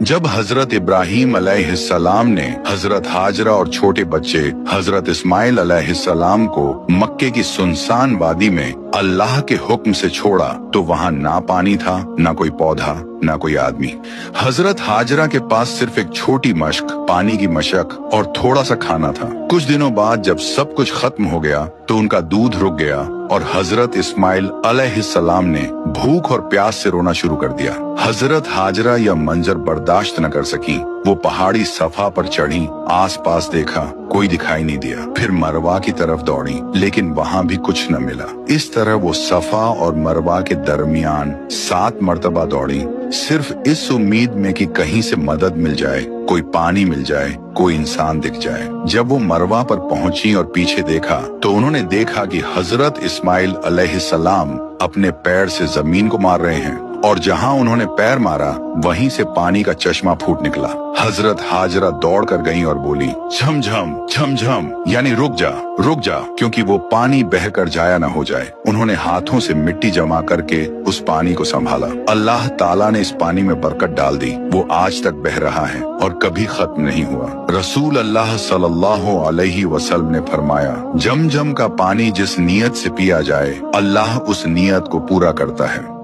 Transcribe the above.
जब हजरत इब्राहीम अलैहिस्सलाम ने हजरत हाजरा और छोटे बच्चे हजरत इस्माइल अलैहिस्सलाम को मक्के की सुनसान वादी में अल्लाह के हुक्म से छोड़ा तो वहाँ ना पानी था, ना कोई पौधा, ना कोई आदमी। हजरत हाजरा के पास सिर्फ एक छोटी मशक, पानी की मशक और थोड़ा सा खाना था। कुछ दिनों बाद जब सब कुछ खत्म हो गया तो उनका दूध रुक गया और हजरत इस्माइल अलैहिस्सलाम ने भूख और प्यास से रोना शुरू कर दिया। हजरत हाजरा यह मंजर बर्दाश्त न कर सकी। वो पहाड़ी सफा पर चढ़ी, आसपास देखा, कोई दिखाई नहीं दिया। फिर मरवा की तरफ दौड़ी, लेकिन वहाँ भी कुछ न मिला। इस तरह वो सफा और मरवा के दरमियान 7 मरतबा दौड़ी, सिर्फ इस उम्मीद में कि कहीं से मदद मिल जाए, कोई पानी मिल जाए, कोई इंसान दिख जाए। जब वो मरवा पर पहुंची और पीछे देखा तो उन्होंने देखा कि हजरत इस्माइल अलैहिस्सलाम अपने पैर से जमीन को मार रहे हैं और जहां उन्होंने पैर मारा वहीं से पानी का चश्मा फूट निकला। हजरत हाजरा दौड़ कर गईं और बोली, झमझम झमझम, यानी रुक जा, क्योंकि वो पानी बहकर जाया न हो जाए। उन्होंने हाथों से मिट्टी जमा करके उस पानी को संभाला। अल्लाह ताला ने इस पानी में बरकत डाल दी। वो आज तक बह रहा है और कभी खत्म नहीं हुआ। रसूल अल्लाह सल्लल्लाहु अलैहि वसल्लम ने फरमाया, जमजम का पानी जिस नियत से पिया जाए, अल्लाह उस नियत को पूरा करता है।